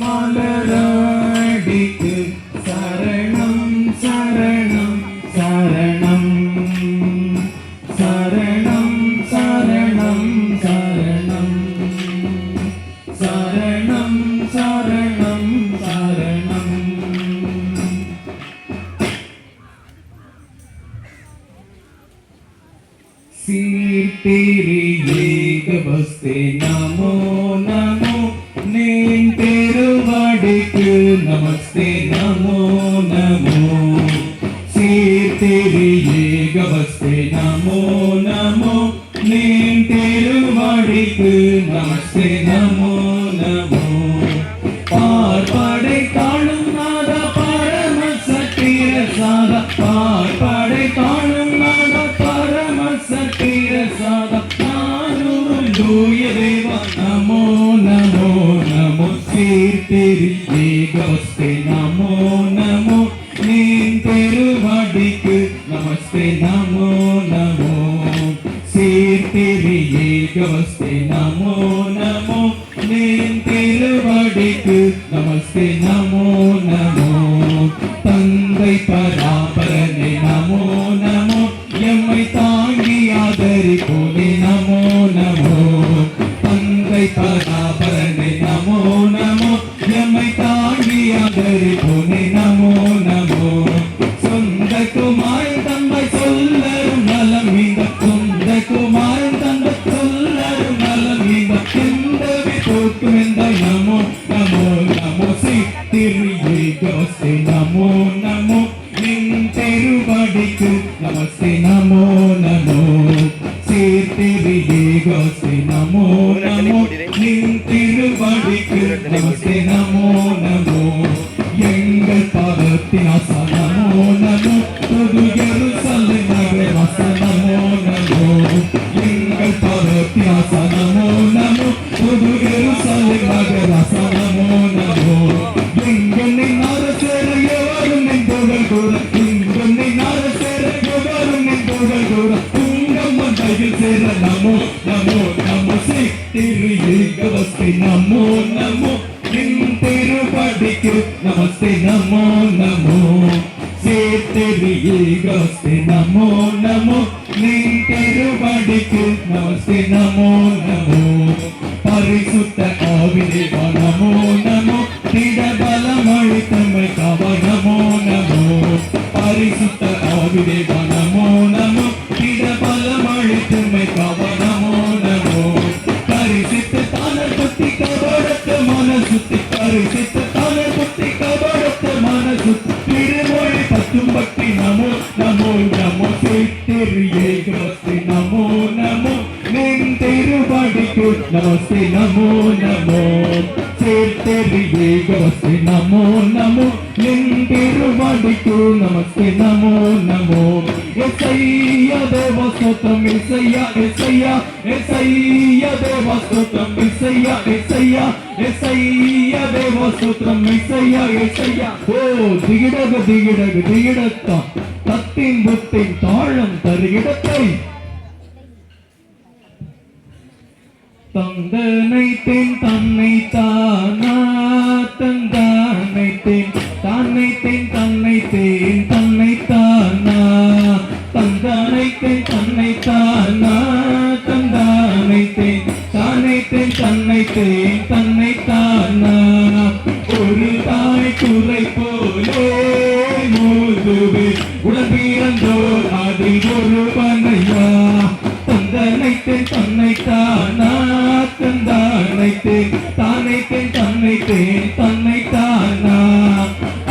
மலரடிக்கு சரணம் சரணம் சரணம் சரணம் சரணம் சரணம் சரணம் சரணம் சரணம். तेरी एक बस्ते नमो नमो नेम तेरुवाडिक नमस्ते नमो नमो तेरी एक बस्ते नमो नमो नेम तेरुवाडिक नमस्ते नमो नमो पार पाड़े काणुम नादा परम सतीर सादा पार पाड़े काणुम नादा परम सतीर सादा दूय देवा नमो नमो नमो तेरी एक बस्ते नमो नमो नीम तेरुवाडिक नमस्ते नमो नमो तेरी एक बस्ते नमो नमो नीम तेरुवाडिक नमस्ते नमो नमो तंदै परापरने नमो नमो यम्मै तांगी आदरिपोने नमो नमो तंदै परापरने नमो नमो यम्मै तांगी आदरिपोने नमो नमो சொந்தகுமாரன் தந்தை சொல்லரும் நலம் இந்த சொந்தகுமாரன் தந்தை சொல்லரும் நலம் இந்த சிந்தவி போக்கும் இந்த நமோ நமோ நமோ சித்திரியே கோஸ்தே நமோ நமோ நின் தெருவாடிக்கு நமஸ்தே நமோ நமோ சித்திரியே கோஸ்தே நமோ நமோ நின் தெருவாடிக்கு நமஸ்தே நமோ நமோ எங்கள் பாதத்தினாச நமோ நமோ புது எருசலேம் நகரே நமோ நமோ எங்கள் பாதத்தினாச நமோ நமோ புது எருசலேம் நகரே நமோ நமோ எங்கனை நாரசேரையோரும் நின் புகழ் கூற எங்கனை நாரசேரையோரும் நின் புகழ் கூற உங்கம் மந்தையில் சேர நமோ நமோ நமோ சித்திரியே கவஸ்தே நமோ நமோ நின் तेरुवाडिक नमस्ते नमो नमो तेरी एक बस्ते नमो नमो निन तेरुवाडिक नमस्ते नमो नमो परिशुद्ध आविदेवा नमो नमो तिड बलमळितमै काव नमो नमो परिशुद्ध आविदेवा नमो नमो तिड बलमळितमै काव नमो नमो परिशुद्ध तानर पुत्ति कवडत मनसुत्ति परिशुद्ध तानर पुत्ति कवडत मनसुत्ति तिरुमोळि पत्तुम भक्ति नमो नमो नमो तेरी एक बस्ते नमो नमो निन तेरुवाडिक नमस्ते नमो नमो तेरी एक बस्ते नमो नमो निन तेरुवाडिक नमस्ते नमो नमो येसय्या देवा स्तोत्रम येसय्या येसय्या येसय्या देवा स्तोत्रम येसय्या येसय्या येसय्या देवा स्तोत्रम येसय्या येसय्या ओ दिगिडग दिगिडग दिगिडत्ता तत्तिन बुत्तिन ताळम तरिगिडत्तै தந்தனைத்தேன் தன்னைத்தானா தந்தானைத்தேன் தன்னைத்தேன் தன்னைத்தேன் தன்னைத்தானா தந்தானைத்தேன் தன்னைத்தானா தந்தானைத்தேன் தானைத்தேன் தன்னைத்தேன் தன்னைத்தானா ஒரு தாய் குறை போலே மூதுவே உடம்பிறந்தோர் அதில் ஒரு பனையா தந்தனைத்தேன் தன்னைத்தானா தந்தானைத்தேன் தானைத்தேன் தன்னைத்தேன் தன்னைத்தானா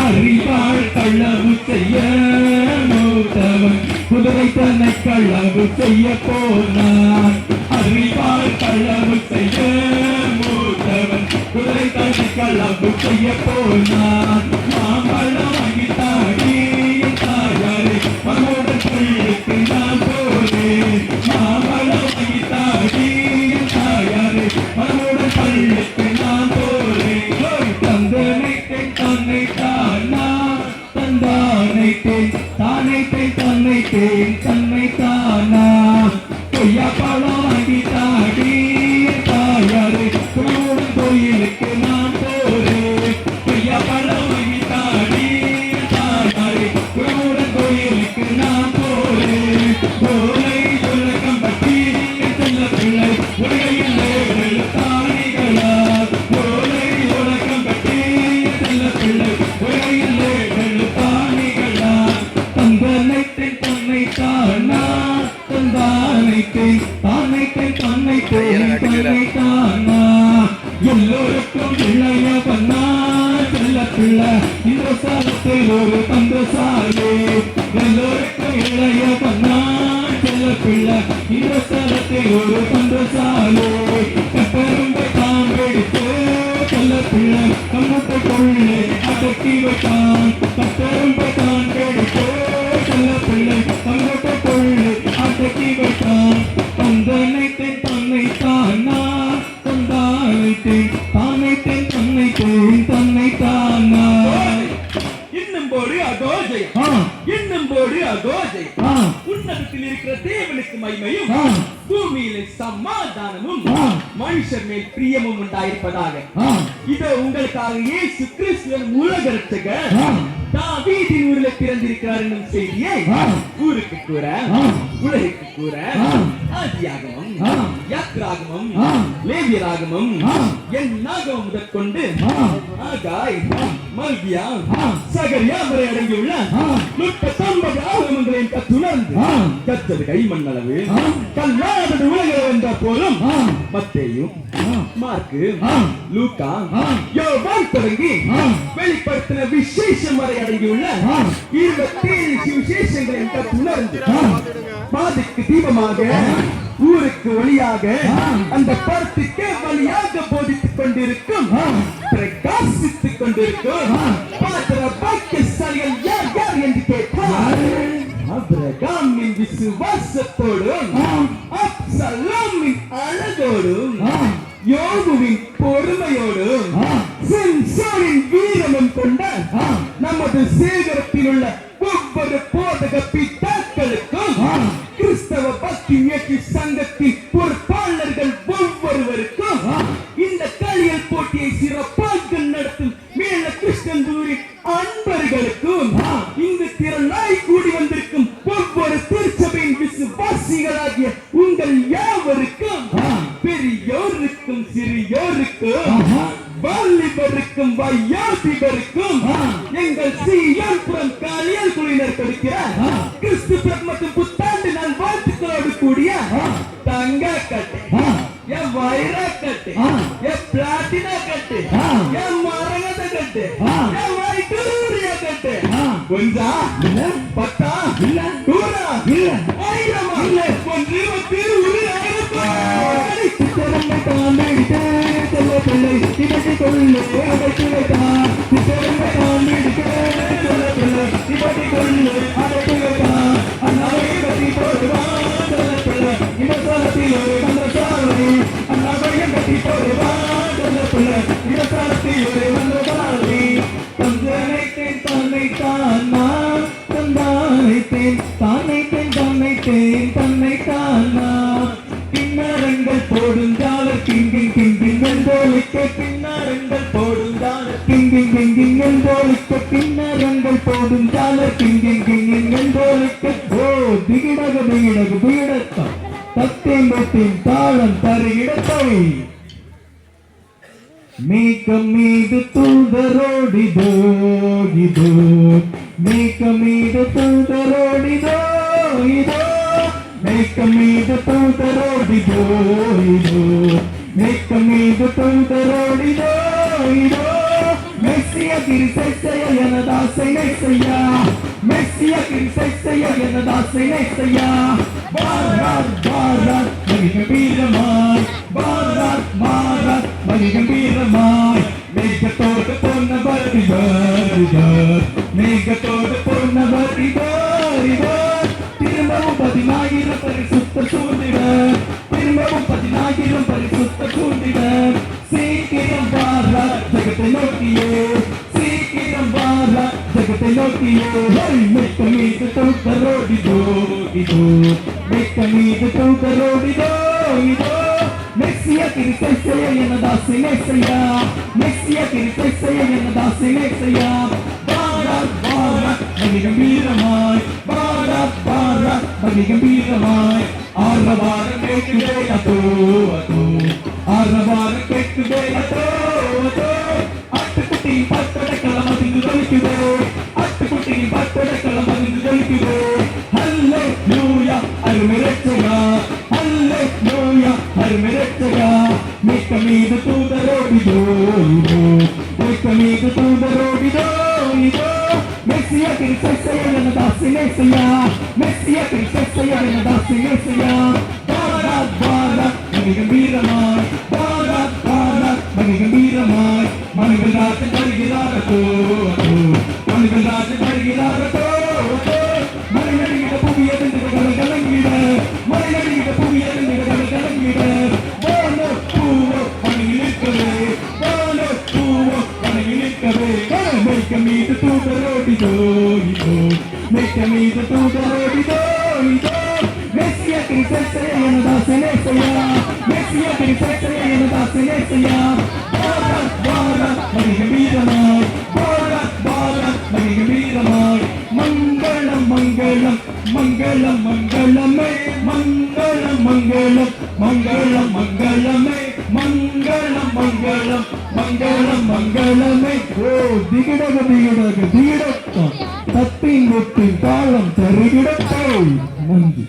அறிவாள் களவு செய்ய மூத்தவன் குதிரை தன்னை களவு செய்ய போனான் அறிவாள் களவு செய்ய மூத்தவன் குதிரை தன்னை களவு செய்ய போனான் மாம்பழம் வாங்கி தாடி தாயாரே மனோடன் சொல்லுக்கு நான் போனேன் மாம்பழம் வாங்கி தாடி தாயாரே மனோடன் சொல்லுக்கு நான் போனேன் தந்தனைத்தேன் தன்னைத்தானா தந்தானைத்தேன் தானைத்தேன் தன்னைத்தேன் தன்னைத்தானா கொய்யா பழம் வாங்கி தாடி தாயாரே மனோடன் கோயிலுக்கு நான் போறேன் பண்ணா செல்ல பிள்ளை இந்த சாலத்தில் ஒரு தந்திரசாலி எல்லோருக்கும் இளைய பண்ணா செல்ல பிள்ளை இந்த சாலத்தில் ஒரு தந்திரசாலி கப்பெரும்பை தான் வெடித்து செல்ல பிள்ளை கம்மத்தை கொள்ளை அடக்கி வைத்தான் கப்பெரும்பை தான் வெடித்து செல்ல பிள்ளை கம்மத்தை கொள்ளை அடக்கி வைத்தான் தந்தனைத்தேன் தன்னை தானா தந்தானைத்தேன் தானைத்தேன் தன்னைத்தேன் தன்னை தானா இன்னும் போடு அதோ ஜெயம் இன்னும் போடு அதோ ஜெயம் உன்னதத்தில் இருக்கிற தேவனுக்கு மகிமையும் பூமியிலே சமாதானமும் மனுஷர் மேல் பிரியமும் உண்டாயிருப்பதாக இதோ உங்களுக்காக இயேசு கிறிஸ்து உலக இரட்சகர் தாவீதின் ஊரில் பிறந்திருக்கிறார் என்னும் செய்தியை ஊருக்கு கூற உலகிற்கு கூற ஆதியாகமம் யாத்ராகமம் லேவியராகமம் என்னாகமம் முதற்கொண்டு ஆகாய் மல்கியா சகரியா வரை அடங்கியுள்ள 39 ஆகமங்களையும் கற்றுணர்ந்து கற்றது கைமண்ணளவு கல்லாதது உலகில் என்ற போலும் மத்தேயும் மார்க்கு லூக்கா யோவான் தொடங்கி வெளிப்படுத்தின விசேஷம் வரை அடங்கியுள்ள 27 விசேஷங்களையும் கற்றுணர்ந்து பாதைக்கு தீபமாக ஊருக்கு ஒளியாக அந்த படத்துக்கு வழியாக போதித்துக் கொண்டிருக்கும் பிரகாசித்துக் கொண்டிருக்கும் பாத்திர பாக்கியசாலிகள் யார் யார் என்று கேட்டார் ஆபிரகாமின் விசுவாசத்தோடும் அப்சலோமின் அழகோடும் யோபுவின் பொறுமையோடும் சிம்சோனின் வீரமும் கொண்ட நமது சேகரத்தில் உள்ள ஒவ்வொரு போதக பிதாக்களுக்கும் கிறிஸ்தவ பக்தி இயக்கி சங்கத்தின் பொறுப்பாளர்கள் ஒவ்வொருவருக்கும் இந்த களியல் போட்டியை சிறப்பாக நடத்தும் மேல கிருஷ்ணந்தூரின் அன்பர்களுக்கும் இங்கு திரளாய் கூடி வந்திருக்கும் ஒவ்வொரு திருச்சபையின் விசுவாசிகளாகிய உங்கள் யாவருக்கும் பெரியோருக்கும் சிறியோருக்கும் வாலிபருக்கும் வயோதிபருக்கும் எங்கள் சீயோன்புரம் காலியல் குழுவினர் கொடுக்கிற கிறிஸ்து மற்றும் புத்தாண்டு நாள் வாழ்த்துக்களோடு கூடிய தங்க கட்டு என் வைர கட்டு என் பிளாட்டினா கட்டு என் மரகத கட்டு என் வைடூரிய கட்டு கொஞ்சா பத்தா கூறா ஆயிரமா ஒன்று திரு பிள்ளை இவற்றை கொள்ளு அடைத்து வைத்தான் இவற்றை கொள்ளு அடைத்து வைத்தான் அண்ணாவை கட்டி போடுவான் பிள்ளை இவசாலத்தில் ஒரு வந்தசாலை அண்ணாவையை கட்டி போடுவான் பிள்ளை இவசாலத்தில் ஒரு வந்தசாலை தந்தனைத்தேன் தன்னை தானா தந்தானைத்தேன் தானைத்தேன் தன்னைத்தேன் தன்னை தானா பின்னரங்கள் போடுங்காலர் கிங்கிங் கிங்கிங் என்போலிக்க பின்னரங்கள் போடுங்காலர் கிங்கிங் கிங்கிங் என்போலிக்க பின்னரங்கள் போடுங்காலர் கிங்கிங் கிங்கிங் என்போலிக்க ஓ திகிடக திகிடக திகிடத்தம் தத்தேம்பத்தின் தாளம் தருகிடத்தை மேகம் மீது தூதரோடிதோ இதோ மேகம் மீது தூதரோடிதோ இதோ மேகம் மீது தூதரோடிதோ இதோ மேகம் மீது தூதரோடிதோ இதோ மெஸ்ஸிய கிரிசைய எனதாசை நெசையா மெஸ்ஸிய கிரிசைய எனதாசை நெசையா பாரத் பாரத் மகிழ்கம்பீரமாய் பாரத் பாரத் மகிழ்கம்பீரமாய் மேகத்தோடு பொன்னவர் இவர் மேகத்தோடு பொன்னவர் இவர் திரும்பவும் 10,000 பரிசுத்த சூழ்நிவர் திரும்பவும் 10,000 பரிசுத்த சூழ்நிவர் சீக்கிரம் பாரத் ஜகத்தை நோக்கியே சீக்கிரம் பாரத் ஜகத்தை நோக்கியே மேக்க மீது தூக்கரோடிதோ இதோ மேக்க மீது தூக்கரோடிதோ இதோ மெஸ்ஸிய கிரிசைய எனதாசை நெசையா மெஸ்ஸிய கிரிசைய எனதாசை நெசையா பாரத் பாரத் மகிழ்கம்பீரமாய் பாரத் பாரத் மகிழ்கம்பீரமாய் ஆரவாரம் கேட்குதே அதோ அதோ ஆரவாரம் கேட்குதே அதோ அதோ அட்டுக்குட்டி பத்தடக்களம் அதிர்ந்து தொலைக்குதே அட்டுக்குட்டி பத்தடக்களம் அதிர்ந்து தொலைக்குதே ஹல்லேலூயா அருமைரட்சகா ஹல்லேலூயா அருமைரட்சகா மேக்க மீது தூதரோடிதோ இதோ ஏசையா மெஸ்ஸியா கிறிஸ்தையா தாசி ஏசையா பாரா பாரா மணி கம்பீரமாய் பாரா பாரா மணி கம்பீரமாய் மனிதன் ராஜன் வருகிறாரோ மனிதன் ராஜன் வருகிறாரோ மனிதனிட புவியதென்று கலங்கிட மனிதனிட புவியதென்று கலங்கிட போனோ பூவோ மணியில் இருக்கவே போனோ பூவோ மணியில் இருக்கவே make me the to the road do make me the to the road do Messia Cristiano da Senesia Messia Cristiano da Senesia Bora bora mani miramai bora bora mani miramai mangalam mangalam mangalam mangalame mangalam mangalam mangalam mangalame mangalam mangalam mangalam mangalame oh digidaga digidaga digidakka tattin gottin taalam tarigidakkoi nandi